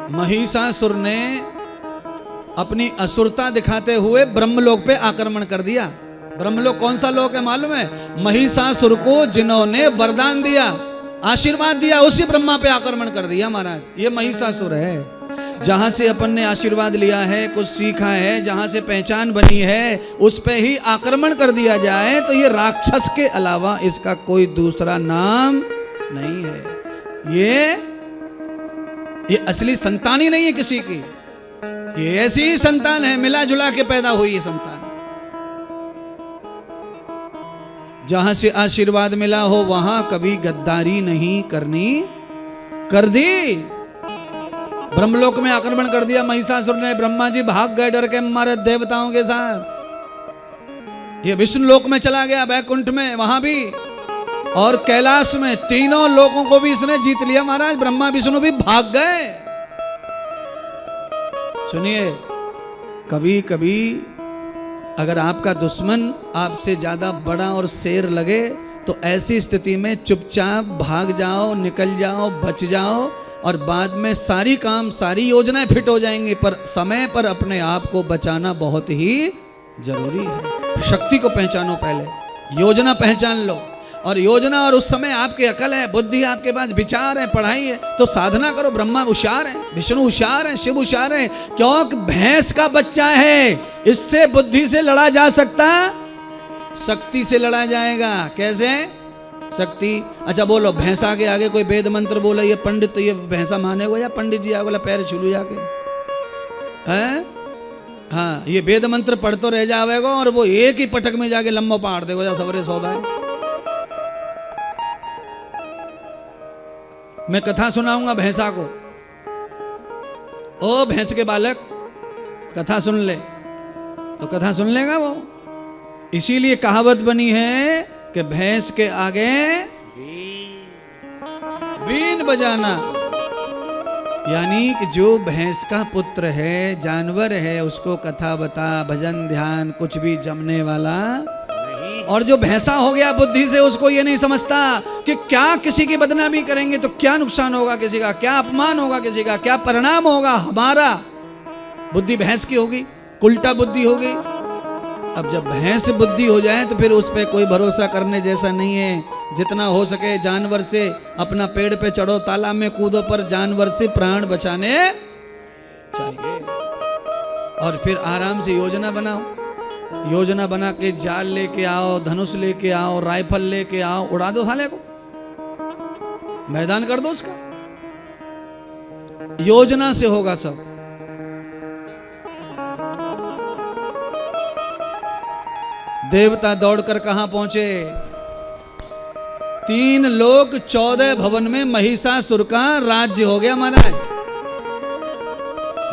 महिषासुर ने अपनी असुरता दिखाते हुए ब्रह्मलोक पे आक्रमण कर दिया। ब्रह्मलोक कौन सा लोक है मालूम है? महिषासुर को जिन्होंने वरदान दिया, आशीर्वाद दिया, उसी ब्रह्मा पे आक्रमण कर दिया महाराज। ये महिषासुर है। जहां से अपन ने आशीर्वाद लिया है, कुछ सीखा है, जहां से पहचान बनी है, उस पे ही आक्रमण कर दिया जाए तो ये राक्षस के अलावा इसका कोई दूसरा नाम नहीं है। ये असली संतान ही नहीं है किसी की। ये ऐसी ही संतान है, मिला जुला के पैदा हुई है संतान। जहां से आशीर्वाद मिला हो वहां कभी गद्दारी नहीं करनी, कर दी। ब्रह्मलोक में आक्रमण कर दिया महिषासुर ने। ब्रह्मा जी भाग गए डर के हमारे देवताओं के साथ। ये विष्णु लोक में चला गया, बैकुंठ में, वहां भी, और कैलाश में, तीनों लोकों को भी इसने जीत लिया महाराज। ब्रह्मा विष्णु भी भाग गए। सुनिए, कभी कभी अगर आपका दुश्मन आपसे ज्यादा बड़ा और शेर लगे तो ऐसी स्थिति में चुपचाप भाग जाओ, निकल जाओ, बच जाओ, और बाद में सारी काम, सारी योजनाएं फिट हो जाएंगी। पर समय पर अपने आप को बचाना बहुत ही जरूरी है। शक्ति को पहचानो, पहले योजना पहचान लो। और योजना, और उस समय आपकी अकल है, बुद्धि आपके पास, विचार है, पढ़ाई है, तो साधना करो। ब्रह्मा होशियार है, विष्णु होशियार है, शिव होशियार है। क्योंकि भैंस का बच्चा है, इससे बुद्धि से लड़ा जा सकता, शक्ति से लड़ा जाएगा। कैसे? शक्ति। अच्छा बोलो, भैंसा के आगे कोई वेद मंत्र बोला, ये पंडित ये भैंसा मानेगा या पंडित जी आगे पैर छूलू जाके है? हाँ, ये वेद मंत्र पढ़ तो रह जाएगा और वो एक ही पटक में जाके लम्बा पाड़ देगा, जा सवरे सौदा है। मैं कथा सुनाऊंगा भैंसा को। ओ भैंस के बालक, कथा सुन ले, तो कथा सुन लेगा वो। इसीलिए कहावत बनी है कि भैंस के आगे बीन बजाना। यानी कि जो भैंस का पुत्र है, जानवर है, उसको कथा बता, भजन ध्यान कुछ भी जमने वाला नहीं। और जो भैंसा हो गया बुद्धि से, उसको ये नहीं समझता कि क्या किसी की बदनामी करेंगे तो क्या नुकसान होगा किसी का, क्या अपमान होगा किसी का, क्या परिणाम होगा हमारा। बुद्धि भैंस की होगी, उल्टा बुद्धि होगी। अब जब भैंस बुद्धि हो जाए तो फिर उस पर कोई भरोसा करने जैसा नहीं है। जितना हो सके जानवर से, अपना पेड़ पे चढ़ो, तालाब में कूदो, पर जानवर से प्राण बचाने चाहिए। और फिर आराम से योजना बनाओ। योजना बना के जाल लेके आओ, धनुष लेके आओ, राइफल लेके आओ, उड़ा दो साले को, मैदान कर दो उसका। योजना से होगा सब। देवता दौड़कर कहां पहुंचे? 3 लोक 14 भवन में महिषासुर का राज्य हो गया महाराज।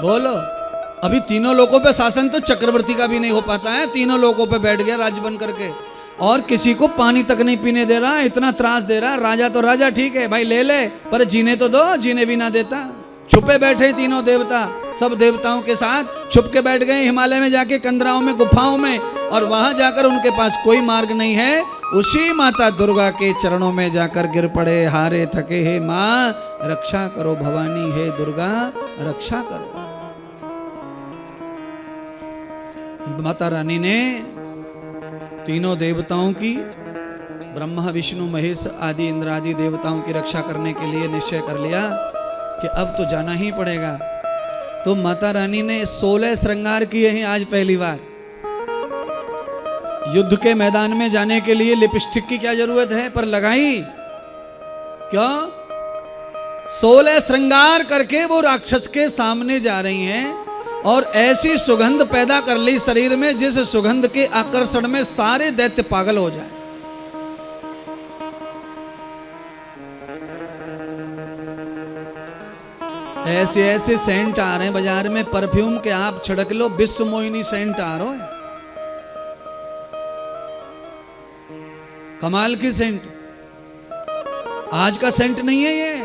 बोलो, अभी तीनों लोकों पे शासन तो चक्रवर्ती का भी नहीं हो पाता है। तीनों लोकों पे बैठ गया राज्य बन करके, और किसी को पानी तक नहीं पीने दे रहा, इतना त्रास दे रहा। राजा तो राजा ठीक है भाई, ले ले, पर जीने तो दो, जीने भी ना देता। छुपे बैठे तीनों देवता, सब देवताओं के साथ छुप के बैठ गए हिमालय में जाके, कंदराओं में, गुफाओं में, और वहां जाकर उनके पास कोई मार्ग नहीं है। उसी माता दुर्गा के चरणों में जाकर गिर पड़े, हारे थके, हे माँ रक्षा करो, भवानी हे दुर्गा रक्षा करो। माता रानी ने तीनों देवताओं की, ब्रह्मा विष्णु महेश आदि इंद्र आदि देवताओं की रक्षा करने के लिए निश्चय कर लिया कि अब तो जाना ही पड़ेगा। तो माता रानी ने 16 श्रृंगार किए हैं आज पहली बार। युद्ध के मैदान में जाने के लिए लिपस्टिक की क्या जरूरत है, पर लगाई क्यों? 16 श्रृंगार करके वो राक्षस के सामने जा रही हैं, और ऐसी सुगंध पैदा कर ली शरीर में जिस सुगंध के आकर्षण में सारे दैत्य पागल हो जाए। ऐसे ऐसे सेंट आ रहे हैं बाजार में, परफ्यूम के आप छिड़क लो, विश्व मोहिनी सेंट आ रहा है, कमाल की सेंट। आज का सेंट नहीं है ये।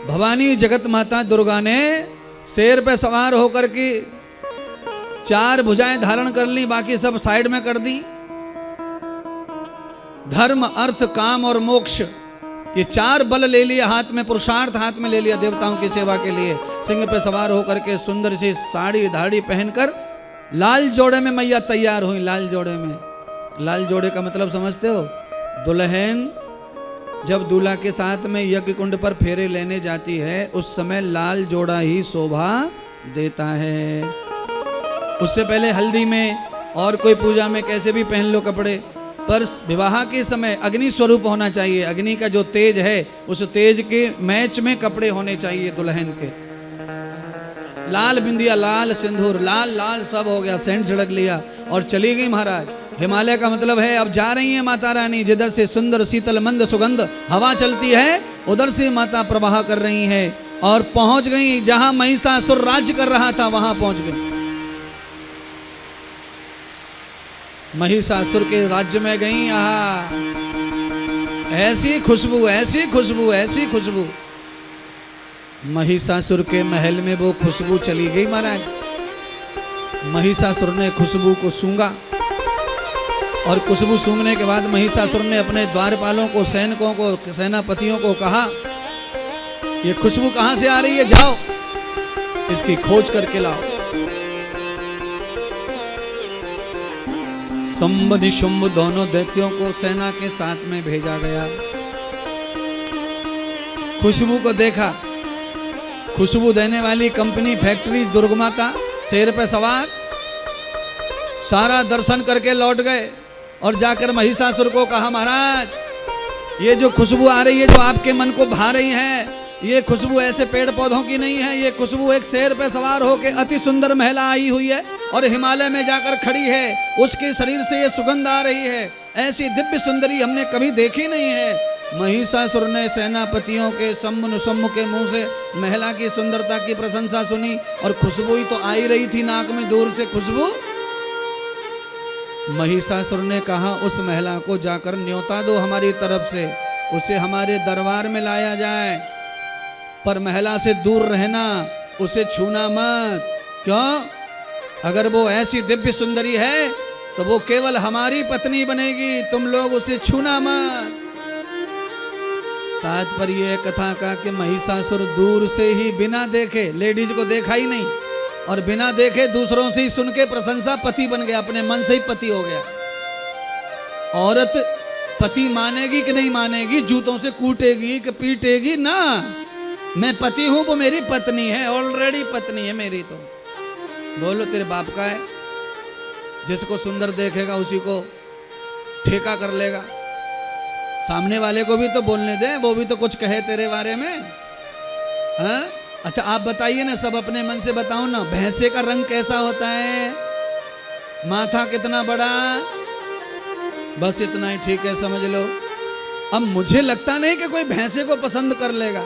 भवानी जगत माता दुर्गा ने शेर पे सवार होकर के 4 भुजाएं धारण कर ली, बाकी सब साइड में कर दी। धर्म, अर्थ, काम और मोक्ष, ये 4 बल ले लिया हाथ में, पुरुषार्थ हाथ में ले लिया देवताओं की सेवा के लिए। सिंह पे सवार होकर के सुंदर सी साड़ी धाड़ी पहनकर लाल जोड़े में मैया तैयार हुई। लाल जोड़े में, लाल जोड़े का मतलब समझते हो? दुल्हन जब दूल्हा के साथ में यज्ञ कुंड पर फेरे लेने जाती है उस समय लाल जोड़ा ही शोभा देता है। उससे पहले हल्दी में और कोई पूजा में कैसे भी पहन लो कपड़े, पर विवाह के समय अग्नि स्वरूप होना चाहिए। अग्नि का जो तेज है उस तेज के मैच में कपड़े होने चाहिए दुल्हन के। लाल बिंदिया, लाल सिंदूर, लाल लाल सब हो गया, सेंट छिड़क लिया और चली गई महाराज। हिमालय का मतलब है अब जा रही है माता रानी, जिधर से सुंदर शीतल मंद सुगंध हवा चलती है उधर से माता प्रवाह कर रही है और पहुंच गई जहां महिषासुर राज्य कर रहा था, वहां पहुंच गई। महिषासुर के राज्य में गई। आहा, ऐसी खुशबू, ऐसी खुशबू, ऐसी खुशबू। महिषासुर के महल में वो खुशबू चली गई महाराज। महिषासुर ने खुशबू को सूंघा और खुशबू सूंघने के बाद महिषासुर ने अपने द्वारपालों को, सैनिकों को, सेनापतियों को कहा ये खुशबू कहां से आ रही है, जाओ इसकी खोज करके लाओ। शुंभ निशुंभ दोनों दैत्यों को सेना के साथ में भेजा गया। खुशबू को देखा, खुशबू देने वाली कंपनी, फैक्ट्री, दुर्गमाता शेर पे सवार, सारा दर्शन करके लौट गए और जाकर महिषासुर को कहा महाराज ये जो खुशबू आ रही है, जो आपके मन को भा रही है, ये खुशबू ऐसे पेड़ पौधों की नहीं है, ये खुशबू एक शेर पे सवार होकर अति सुंदर महिला आई हुई है और हिमालय में जाकर खड़ी है, उसके शरीर से ये सुगंध आ रही है, ऐसी दिव्य सुंदरी हमने कभी देखी नहीं है। महिषासुर ने सेनापतियों के सम्मुख के मुंह से महिला की सुंदरता की प्रशंसा सुनी और खुशबू ही तो आ ही रही थी नाक में दूर से खुशबू। महिषासुर ने कहा उस महिला को जाकर न्योता दो हमारी तरफ से, उसे हमारे दरबार में लाया जाए, पर महिला से दूर रहना, उसे छूना मत। क्यों? अगर वो ऐसी दिव्य सुंदरी है तो वो केवल हमारी पत्नी बनेगी, तुम लोग उसे छूना मत। तात्पर्य कथा का कि महिषासुर दूर से ही बिना देखे, लेडीज को देखा ही नहीं और बिना देखे दूसरों से ही सुन के प्रशंसा पति बन गया, अपने मन से ही पति हो गया। औरत पति मानेगी कि नहीं मानेगी, जूतों से कूटेगी कि पीटेगी ना, मैं पति हूं, वो मेरी पत्नी है, ऑलरेडी पत्नी है मेरी। तो बोलो तेरे बाप का है, जिसको सुंदर देखेगा उसी को ठेका कर लेगा। सामने वाले को भी तो बोलने दे, वो भी तो कुछ कहे तेरे बारे में। हाँ? अच्छा आप बताइए ना, सब अपने मन से बताओ ना, भैंसे का रंग कैसा होता है, माथा कितना बड़ा, बस इतना ही ठीक है, समझ लो। अब मुझे लगता नहीं कि कोई भैंसे को पसंद कर लेगा।